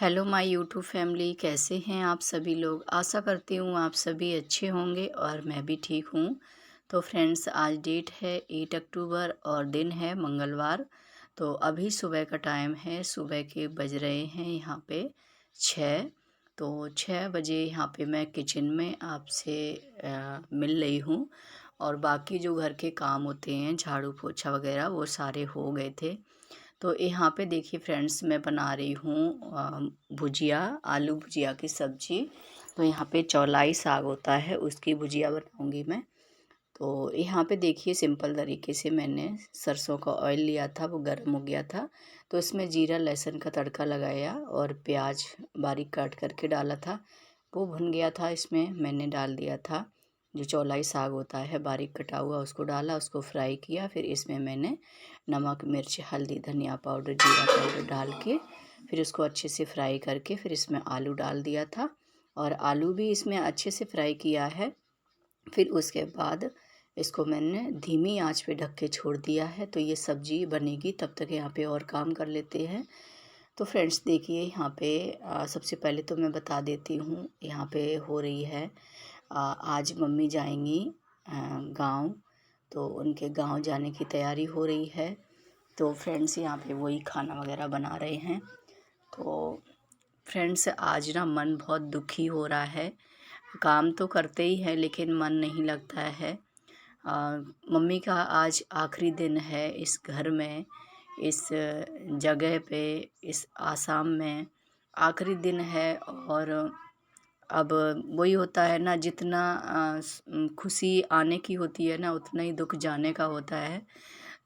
Hello my YouTube family, कैसे हैं आप सभी लोग। आशा करती हूँ आप सभी अच्छे होंगे और मैं भी ठीक हूँ। तो फ्रेंड्स, आज डेट है 8 अक्टूबर और दिन है मंगलवार। तो अभी सुबह का टाइम है, सुबह के बज रहे हैं यहाँ पे 6। तो 6 बजे यहाँ पे मैं किचन में आपसे मिल रही हूँ। और बाकी जो घर के काम होते हैं, झाड़ू पोछा वगैरह, वो सारे हो गए थे। तो यहाँ पे देखिए फ्रेंड्स, मैं बना रही हूँ भुजिया, आलू भुजिया की सब्जी। तो यहाँ पे चौलाई साग होता है, उसकी भुजिया बनाऊँगी मैं। तो यहाँ पे देखिए सिंपल तरीके से मैंने सरसों का ऑयल लिया था, वो गर्म हो गया था। तो इसमें जीरा लहसुन का तड़का लगाया और प्याज बारीक काट करके डाला था। वो भुन गया था, इसमें मैंने डाल दिया था जो चौलाई साग होता है बारीक कटा हुआ, उसको डाला, उसको फ्राई किया। फिर इसमें मैंने नमक मिर्च हल्दी धनिया पाउडर जीरा पाउडर डाल के फिर उसको अच्छे से फ्राई करके फिर इसमें आलू डाल दिया था। और आलू भी इसमें अच्छे से फ्राई किया है। फिर उसके बाद इसको मैंने धीमी आंच पे ढक के छोड़ दिया है। तो ये सब्जी बनेगी, तब तक यहाँ पे और काम कर लेते हैं। तो फ्रेंड्स देखिए यहाँ पे सबसे पहले तो मैं बता देती हूँ, यहाँ पे हो रही है आज मम्मी जाएंगी गांव। तो उनके गांव जाने की तैयारी हो रही है। तो फ्रेंड्स यहाँ पे वही खाना वगैरह बना रहे हैं। तो फ्रेंड्स आज ना मन बहुत दुखी हो रहा है। काम तो करते ही है लेकिन मन नहीं लगता है। मम्मी का आज आखिरी दिन है इस घर में, इस जगह पे, इस आसाम में आखिरी दिन है। और अब वही होता है ना, जितना खुशी आने की होती है ना, उतना ही दुख जाने का होता है।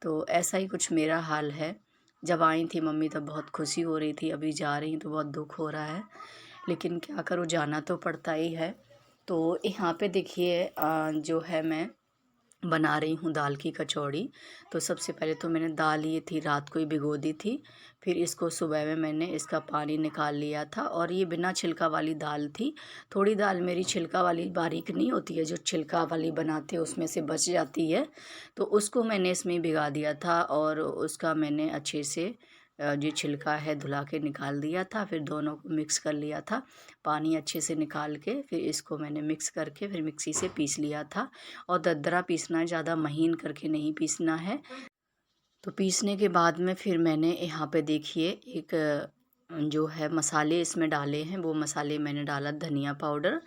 तो ऐसा ही कुछ मेरा हाल है। जब आई थी मम्मी तब बहुत खुशी हो रही थी, अभी जा रही तो बहुत दुख हो रहा है। लेकिन क्या करूँ, जाना तो पड़ता ही है। तो यहाँ पे देखिए जो है मैं बना रही हूँ दाल की कचौड़ी। तो सबसे पहले तो मैंने दाल ये थी रात को ही भिगो दी थी। फिर इसको सुबह में मैंने इसका पानी निकाल लिया था और ये बिना छिलका वाली दाल थी। थोड़ी दाल मेरी छिलका वाली बारीक नहीं होती है, जो छिलका वाली बनाते हैं उसमें से बच जाती है। तो उसको मैंने इसमें भिगा दिया था और उसका मैंने अच्छे से जो छिलका है धुला के निकाल दिया था। फिर दोनों को मिक्स कर लिया था, पानी अच्छे से निकाल के। फिर इसको मैंने मिक्स करके फिर मिक्सी से पीस लिया था। और दरदरा पीसना है, ज़्यादा महीन करके नहीं पीसना है। तो पीसने के बाद में फिर मैंने यहाँ पे देखिए एक जो है मसाले इसमें डाले हैं। वो मसाले मैंने डाला धनिया पाउडर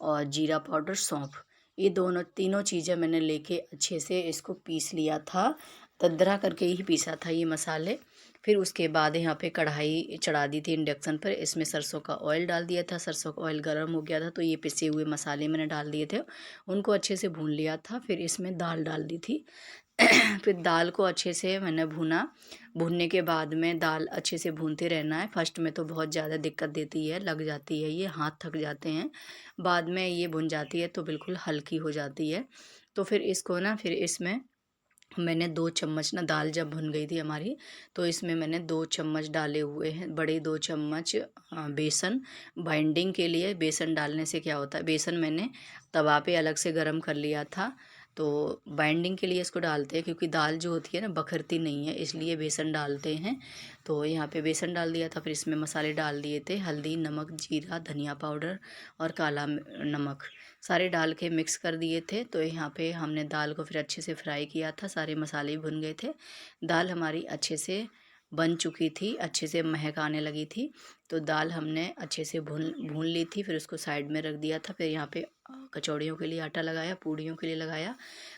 और जीरा पाउडर सौंफ, ये दोनों तीनों चीज़ें मैंने लेके अच्छे से इसको पीस लिया था। दरदरा करके ही पीसा था ये मसाले। फिर उसके बाद यहाँ पे कढ़ाई चढ़ा दी थी इंडक्शन पर, इसमें सरसों का ऑयल डाल दिया था। सरसों का ऑयल गर्म हो गया था तो ये पिसे हुए मसाले मैंने डाल दिए थे, उनको अच्छे से भून लिया था। फिर इसमें दाल डाल दी थी। फिर दाल को अच्छे से मैंने भूना। भूनने के बाद में दाल अच्छे से भूनते रहना है। फर्स्ट में तो बहुत ज़्यादा दिक्कत देती है, लग जाती है, ये हाथ थक जाते हैं। बाद में ये भुन जाती है तो बिल्कुल हल्की हो जाती है। तो फिर इसको ना, फिर इसमें मैंने 2 चम्मच ना, दाल जब भुन गई थी हमारी तो इसमें मैंने 2 चम्मच डाले हुए हैं, बड़े 2 चम्मच बेसन बाइंडिंग के लिए। बेसन डालने से क्या होता है, बेसन मैंने तवा पे अलग से गरम कर लिया था। तो बाइंडिंग के लिए इसको डालते हैं, क्योंकि दाल जो होती है ना बखरती नहीं है, इसलिए बेसन डालते हैं। तो यहाँ पे बेसन डाल दिया था। फिर इसमें मसाले डाल दिए थे, हल्दी नमक जीरा धनिया पाउडर और काला नमक सारे डाल के मिक्स कर दिए थे। तो यहाँ पे हमने दाल को फिर अच्छे से फ्राई किया था, सारे मसाले भुन गए थे। दाल हमारी अच्छे से बन चुकी थी, अच्छे से महक आने लगी थी। तो दाल हमने अच्छे से भून भून ली थी। फिर उसको साइड में रख दिया था। फिर यहाँ पे कचौड़ियों के लिए आटा लगाया, पूड़ियों के लिए लगाया।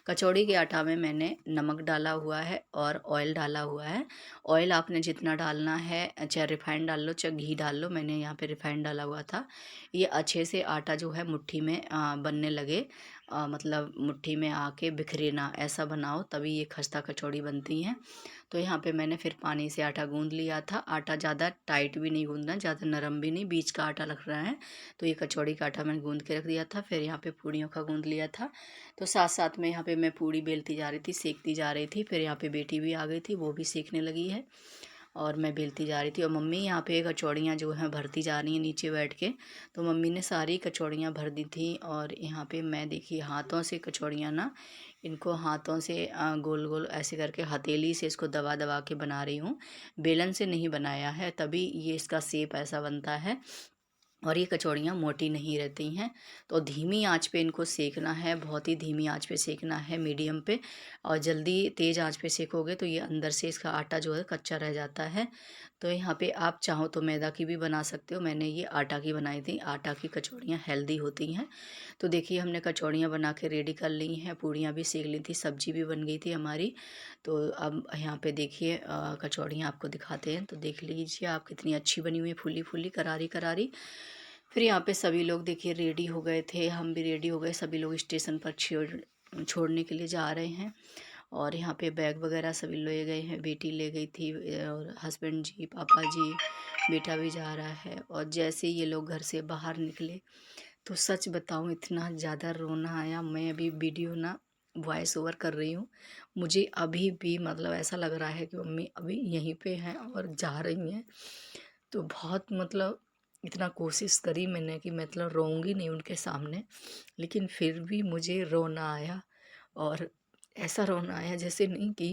कचौड़ी के आटा में मैंने नमक डाला हुआ है और ऑयल डाला हुआ है। ऑयल आपने जितना डालना है, चाहे रिफाइंड डाल लो चाहे घी डाल लो, मैंने यहाँ पे रिफाइंड डाला हुआ था। ये अच्छे से आटा जो है मुट्ठी में बनने लगे, मतलब मुट्ठी में आके बिखरे ना, ऐसा बनाओ तभी ये खस्ता कचौड़ी बनती हैं। तो यहाँ पे मैंने फिर पानी से आटा गूंद लिया था। आटा ज़्यादा टाइट भी नहीं गूंदना, ज़्यादा नरम भी नहीं, बीच का आटा लग रहा है। तो ये कचौड़ी का आटा मैंने गूंद के रख दिया था। फिर यहाँ पे पूड़ियों का गूंद लिया था। तो साथ साथ में यहाँ पे मैं पूड़ी बेलती जा रही थी, सेकती जा रही थी। फिर यहाँ पे बेटी भी आ गई थी, वो भी सेकने लगी है। और मैं बेलती जा रही थी और मम्मी यहाँ पे कचौड़ियाँ जो हैं भरती जा रही हैं नीचे बैठ के। तो मम्मी ने सारी कचौड़ियाँ भर दी थी और यहाँ पे मैं देखिए हाथों से कचौड़ियाँ ना, इनको हाथों से गोल गोल ऐसे करके हथेली से इसको दबा दबा के बना रही हूँ। बेलन से नहीं बनाया है, तभी ये इसका शेप ऐसा बनता है और ये कचौड़ियाँ मोटी नहीं रहती हैं। तो धीमी आंच पे इनको सेकना है, बहुत ही धीमी आंच पे सेकना है, मीडियम पे। और जल्दी तेज़ आंच पे सेकोगे तो ये अंदर से इसका आटा जो है कच्चा रह जाता है। तो यहाँ पे आप चाहो तो मैदा की भी बना सकते हो, मैंने ये आटा की बनाई थी। आटा की कचौड़ियाँ हेल्दी होती हैं। तो देखिए हमने कचौड़ियाँ बना के रेडी कर ली हैं, पूड़ियाँ भी सेक ली थी, सब्जी भी बन गई थी हमारी। तो अब यहाँ पे देखिए कचौड़ियाँ आपको दिखाते हैं, तो देख लीजिए आप कितनी अच्छी बनी हुई है, फूली फूली करारी करारी। फिर यहाँ पे सभी लोग देखिए रेडी हो गए थे, हम भी रेडी हो गए, सभी लोग स्टेशन पर छोड़ने के लिए जा रहे हैं। और यहाँ पे बैग वगैरह सभी ले गए हैं, बेटी ले गई थी और हस्बैंड जी, पापा जी, बेटा भी जा रहा है। और जैसे ये लोग घर से बाहर निकले तो सच बताऊँ इतना ज़्यादा रोना आया। मैं अभी वीडियो ना वॉइस ओवर कर रही हूँ, मुझे अभी भी मतलब ऐसा लग रहा है कि मम्मी अभी यहीं पे हैं और जा रही हैं। तो बहुत मतलब इतना कोशिश करी मैंने कि मतलब रोऊंगी नहीं उनके सामने, लेकिन फिर भी मुझे रोना आया। और ऐसा रोना आया जैसे नहीं कि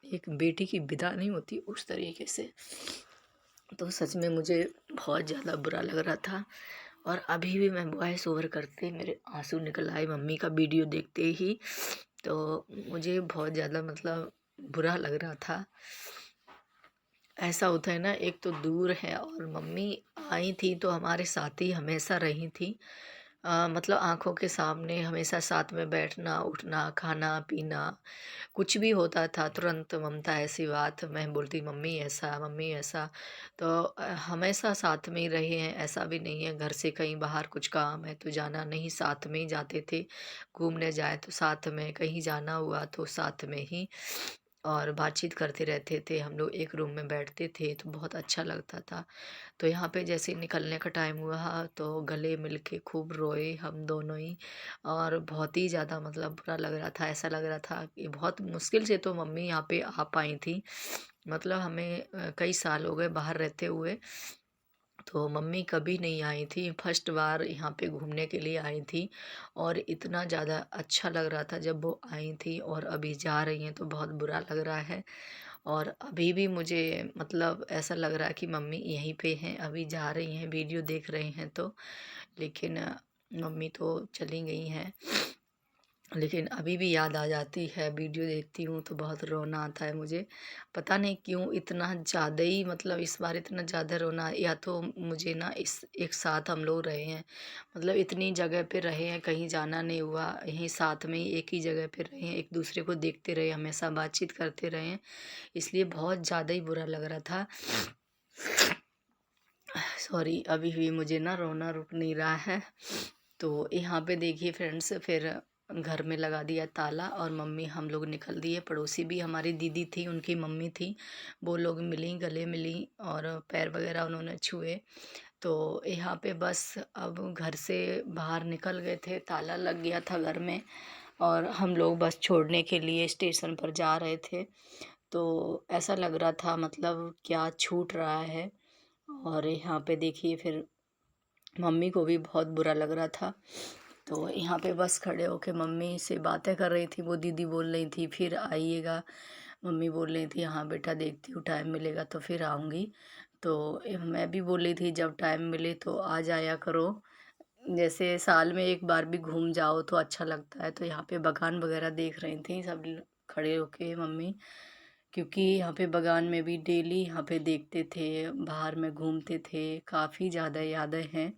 एक बेटी की विदा नहीं होती, उस तरीके से। तो सच में मुझे बहुत ज़्यादा बुरा लग रहा था और अभी भी मैं वॉइस ओवर करते मेरे आंसू निकल आए मम्मी का वीडियो देखते ही। तो मुझे बहुत ज़्यादा मतलब बुरा लग रहा था। ऐसा होता है ना, एक तो दूर है और मम्मी आई थी तो हमारे साथ ही हमेशा रही थी। मतलब आंखों के सामने हमेशा साथ में बैठना उठना खाना पीना, कुछ भी होता था तुरंत ममता ऐसी बात मैं बोलती मम्मी ऐसा मम्मी ऐसा। तो हमेशा साथ में ही रहे हैं, ऐसा भी नहीं है घर से कहीं बाहर कुछ काम है तो जाना नहीं, साथ में ही जाते थे। घूमने जाए तो साथ में, कहीं जाना हुआ तो साथ में ही, और बातचीत करते रहते थे हम लोग, एक रूम में बैठते थे तो बहुत अच्छा लगता था। तो यहाँ पे जैसे निकलने का टाइम हुआ तो गले मिलके खूब रोए हम दोनों ही। और बहुत ही ज़्यादा मतलब बुरा लग रहा था, ऐसा लग रहा था कि बहुत मुश्किल से तो मम्मी यहाँ पे आ पाई थी। मतलब हमें कई साल हो गए बाहर रहते हुए, तो मम्मी कभी नहीं आई थी, फर्स्ट बार यहाँ पे घूमने के लिए आई थी। और इतना ज़्यादा अच्छा लग रहा था जब वो आई थी, और अभी जा रही हैं तो बहुत बुरा लग रहा है। और अभी भी मुझे मतलब ऐसा लग रहा है कि मम्मी यहीं पे हैं, अभी जा रही हैं, वीडियो देख रही हैं तो। लेकिन मम्मी तो चली गई हैं। लेकिन अभी भी याद आ जाती है, वीडियो देखती हूँ तो बहुत रोना आता है मुझे। पता नहीं क्यों इतना ज़्यादा ही, मतलब इस बार इतना ज़्यादा रोना, या तो मुझे ना इस एक साथ हम लोग रहे हैं, मतलब इतनी जगह पे रहे हैं, कहीं जाना नहीं हुआ, यहीं साथ में ही एक ही जगह पे रहे हैं, एक दूसरे को देखते रहे, हमेशा बातचीत करते रहे हैं, इसलिए बहुत ज़्यादा ही बुरा लग रहा था। सॉरी, अभी भी मुझे ना रोना रुक नहीं रहा है। तो यहाँ पे देखिए फ्रेंड्स, फिर घर में लगा दिया ताला और मम्मी हम लोग निकल दिए। पड़ोसी भी हमारी दीदी थी, उनकी मम्मी थी, वो लोग मिली, गले मिली और पैर वगैरह उन्होंने छुए। तो यहाँ पे बस अब घर से बाहर निकल गए थे, ताला लग गया था घर में, और हम लोग बस छोड़ने के लिए स्टेशन पर जा रहे थे। तो ऐसा लग रहा था मतलब क्या छूट रहा है। और यहाँ पे देखिए फिर मम्मी को भी बहुत बुरा लग रहा था। तो यहाँ पे बस खड़े होके मम्मी से बातें कर रही थी, वो दीदी बोल रही थी फिर आइएगा, मम्मी बोल रही थी हाँ बेटा देखती हूँ टाइम मिलेगा तो फिर आऊँगी। तो मैं भी बोल रही थी जब टाइम मिले तो आ जाया करो, जैसे साल में एक बार भी घूम जाओ तो अच्छा लगता है। तो यहाँ पे बगान वगैरह देख रही थी सब खड़े होके मम्मी, क्योंकि यहाँ पे बगान में भी डेली यहाँ पे देखते थे, बाहर में घूमते थे, काफ़ी ज़्यादा यादें हैं।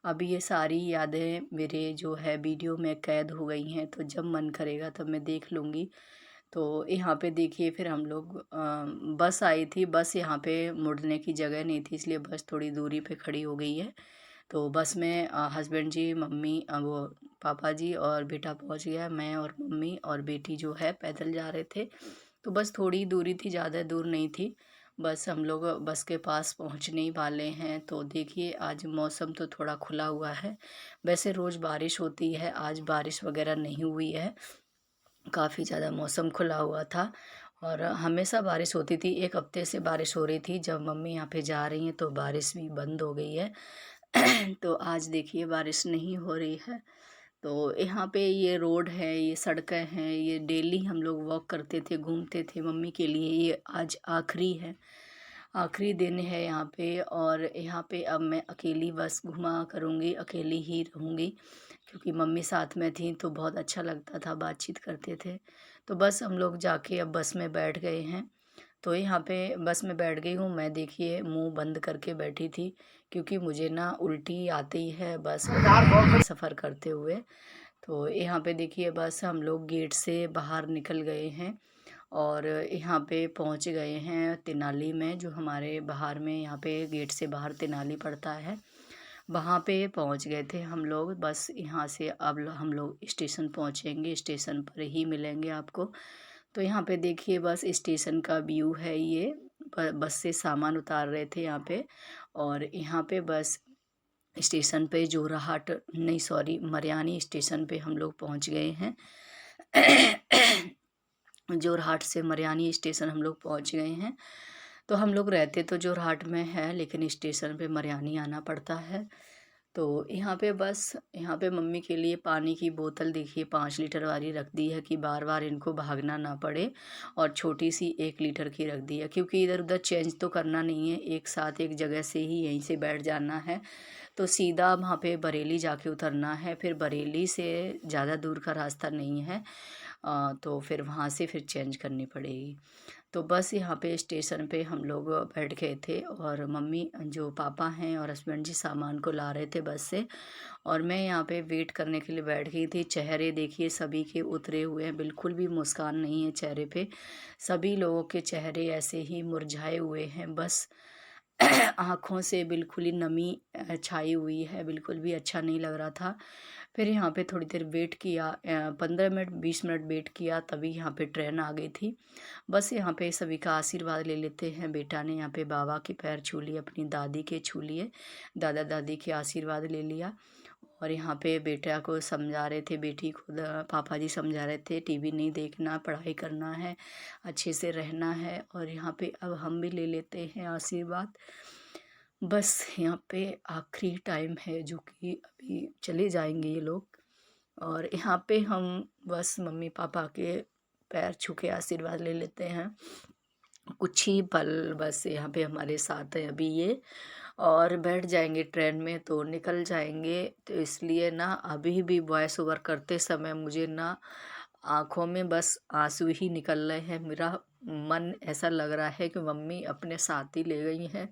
अभी ये सारी यादें मेरे जो है वीडियो में कैद हो गई हैं, तो जब मन करेगा तब मैं देख लूँगी। तो यहाँ पे देखिए फिर हम लोग बस आई थी, बस यहाँ पे मुड़ने की जगह नहीं थी, इसलिए बस थोड़ी दूरी पे खड़ी हो गई है। तो बस में हस्बैंड जी, मम्मी, वो पापा जी और बेटा पहुँच गया, मैं और मम्मी और बेटी जो है पैदल जा रहे थे। तो बस थोड़ी दूरी थी, ज़्यादा दूर नहीं थी। बस हम लोग बस के पास पहुंचने ही वाले हैं। तो देखिए आज मौसम तो थोड़ा खुला हुआ है, वैसे रोज़ बारिश होती है, आज बारिश वगैरह नहीं हुई है, काफ़ी ज़्यादा मौसम खुला हुआ था। और हमेशा बारिश होती थी, 1 हफ्ते से बारिश हो रही थी। जब मम्मी यहाँ पे जा रही हैं तो बारिश भी बंद हो गई है। तो आज देखिए बारिश नहीं हो रही है। तो यहाँ पे ये रोड है, ये सड़कें हैं, ये डेली हम लोग वॉक करते थे, घूमते थे मम्मी के लिए। ये आज आखिरी है, आखिरी दिन है यहाँ पे। और यहाँ पे अब मैं अकेली बस घुमा करूँगी, अकेली ही रहूँगी, क्योंकि मम्मी साथ में थी तो बहुत अच्छा लगता था, बातचीत करते थे। तो बस हम लोग जाके अब बस में बैठ गए हैं। तो यहाँ पे बस में बैठ गई हूँ मैं। देखिए मुंह बंद करके बैठी थी, क्योंकि मुझे ना उल्टी आती है बस में सफ़र करते हुए। तो यहाँ पे देखिए बस हम लोग गेट से बाहर निकल गए हैं और यहाँ पे पहुँच गए हैं तेनाली में, जो हमारे बाहर में यहाँ पे गेट से बाहर तेनाली पड़ता है, वहाँ पे पहुँच गए थे हम लोग। बस यहाँ से अब हम लोग स्टेशन पहुँचेंगे, स्टेशन पर ही मिलेंगे आपको। तो यहाँ पे देखिए बस स्टेशन का व्यू है ये। बस से सामान उतार रहे थे यहाँ पे। और यहाँ पे बस स्टेशन पे जोरहाट नहीं सॉरी मरियानी स्टेशन पे हम लोग पहुँच गए हैं। जोरहाट से मरियानी स्टेशन हम लोग पहुँच गए हैं। तो हम लोग रहते तो जोरहाट में है, लेकिन स्टेशन पे मरियानी आना पड़ता है। तो यहाँ पे बस यहाँ पे मम्मी के लिए पानी की बोतल देखिए 5 लीटर वाली रख दी है, कि बार बार इनको भागना ना पड़े। और छोटी सी 1 लीटर की रख दी है, क्योंकि इधर उधर चेंज तो करना नहीं है, एक साथ एक जगह से ही यहीं से बैठ जाना है। तो सीधा वहाँ पे बरेली जाके उतरना है, फिर बरेली से ज़्यादा दूर का रास्ता नहीं है। तो फिर वहाँ से फिर चेंज करनी पड़ेगी। तो बस यहाँ पे स्टेशन पे हम लोग बैठ गए थे, और मम्मी जो पापा हैं और हस्बैंड जी सामान को ला रहे थे बस से, और मैं यहाँ पे वेट करने के लिए बैठ गई थी। चेहरे देखिए सभी के उतरे हुए हैं, बिल्कुल भी मुस्कान नहीं है चेहरे पे। सभी लोगों के चेहरे ऐसे ही मुरझाए हुए हैं, बस आँखों से बिल्कुल ही नमी छाई हुई है, बिल्कुल भी अच्छा नहीं लग रहा था। फिर यहाँ पे थोड़ी देर वेट किया, 15 मिनट 20 मिनट वेट किया, तभी यहाँ पे ट्रेन आ गई थी। बस यहाँ पे सभी का आशीर्वाद ले लेते हैं। बेटा ने यहाँ पे बाबा के पैर छू लिए, अपनी दादी के छू लिए, दादा दादी के आशीर्वाद ले लिया। और यहाँ पे बेटा को समझा रहे थे, बेटी को पापा जी समझा रहे थे, टीवी नहीं देखना, पढ़ाई करना है, अच्छे से रहना है। और यहाँ पे अब हम भी ले लेते हैं आशीर्वाद। बस यहाँ पे आखिरी टाइम है, जो कि अभी चले जाएंगे ये लोग। और यहाँ पे हम बस मम्मी पापा के पैर छू के आशीर्वाद ले लेते हैं। कुछ ही पल बस यहाँ पे हमारे साथ हैं अभी ये, और बैठ जाएंगे ट्रेन में तो निकल जाएंगे। तो इसलिए ना अभी भी वॉइस ओवर करते समय मुझे ना आँखों में बस आंसू ही निकल रहे हैं। मेरा मन ऐसा लग रहा है कि मम्मी अपने साथ ही ले गई हैं,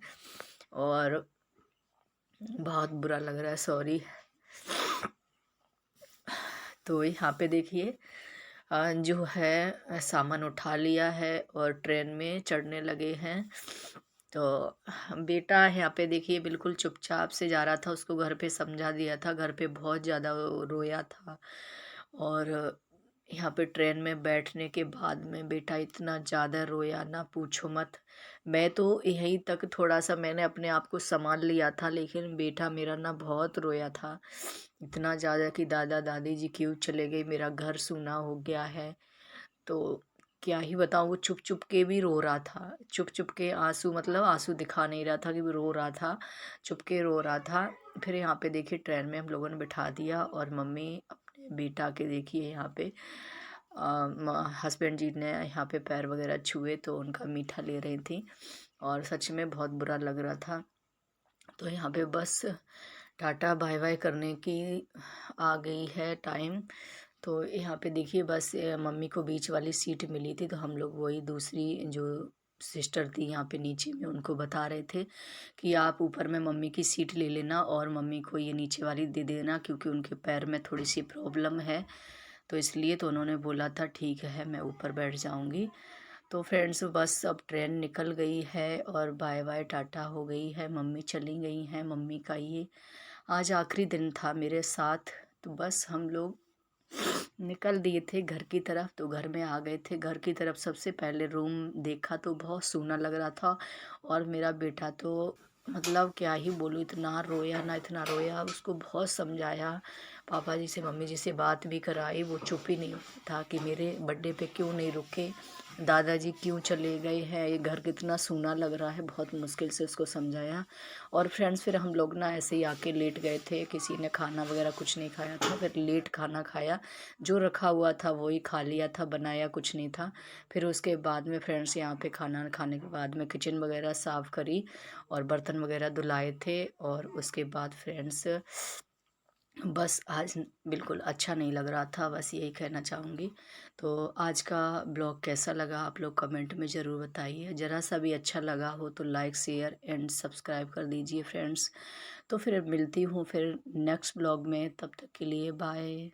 और बहुत बुरा लग रहा है, सॉरी। तो यहाँ पे देखिए जो है सामान उठा लिया है और ट्रेन में चढ़ने लगे हैं। तो बेटा यहाँ पे देखिए बिल्कुल चुपचाप से जा रहा था, उसको घर पे समझा दिया था, घर पे बहुत ज़्यादा रोया था। और यहाँ पे ट्रेन में बैठने के बाद में बेटा इतना ज़्यादा रोया ना पूछो मत। मैं तो यहीं तक थोड़ा सा मैंने अपने आप को संभाल लिया था, लेकिन बेटा मेरा ना बहुत रोया था, इतना ज़्यादा कि दादा दादी जी क्यों चले गए, मेरा घर सूना हो गया है। तो क्या ही बताऊँ, वो चुप चुप के भी रो रहा था, चुप चुप के आंसू, मतलब आंसू दिखा नहीं रहा था कि वो रो रहा था, चुप के रो रहा था। फिर यहाँ पे देखिए ट्रेन में हम लोगों ने बिठा दिया, और मम्मी अपने बेटा के देखिए यहाँ पे हस्बैंड जी ने यहाँ पे पैर वगैरह छुए तो उनका मीठा ले रही थी, और सच में बहुत बुरा लग रहा था। तो यहाँ पे बस टाटा बाय बाय करने की आ गई है टाइम। तो यहाँ पे देखिए बस मम्मी को बीच वाली सीट मिली थी, तो हम लोग वही दूसरी जो सिस्टर थी यहाँ पे नीचे में, उनको बता रहे थे कि आप ऊपर में मम्मी की सीट ले लेना और मम्मी को ये नीचे वाली दे देना, क्योंकि उनके पैर में थोड़ी सी प्रॉब्लम है। तो इसलिए तो उन्होंने बोला था ठीक है मैं ऊपर बैठ जाऊँगी। तो फ्रेंड्स बस अब ट्रेन निकल गई है और बाय बाय टाटा हो गई है, मम्मी चली गई हैं। मम्मी का ये आज आखिरी दिन था मेरे साथ। तो बस हम लोग निकल दिए थे घर की तरफ, तो घर में आ गए थे। घर की तरफ सबसे पहले रूम देखा तो बहुत सूना लग रहा था, और मेरा बेटा तो मतलब क्या ही बोलूँ, इतना रोया ना, इतना रोया, उसको बहुत समझाया, पापा जी से मम्मी जी से बात भी कराई, वो चुप ही नहीं था कि मेरे बर्थडे पे क्यों नहीं रुके, दादाजी क्यों चले गए हैं, ये घर कितना सूना लग रहा है। बहुत मुश्किल से उसको समझाया। और फ्रेंड्स फिर हम लोग ना ऐसे ही आके लेट गए थे, किसी ने खाना वगैरह कुछ नहीं खाया था, फिर लेट खाना खाया, जो रखा हुआ था वही खा लिया था, बनाया कुछ नहीं था। फिर उसके बाद में फ्रेंड्स यहाँ पे खाना खाने के बाद में किचन वगैरह साफ़ करी और बर्तन वगैरह धुलाए थे। और उसके बाद फ्रेंड्स बस आज बिल्कुल अच्छा नहीं लग रहा था, बस यही कहना चाहूँगी। तो आज का ब्लॉग कैसा लगा आप लोग कमेंट में ज़रूर बताइए। ज़रा सा भी अच्छा लगा हो तो लाइक शेयर एंड सब्सक्राइब कर दीजिए फ्रेंड्स। तो फिर मिलती हूँ फिर नेक्स्ट ब्लॉग में, तब तक के लिए बाय।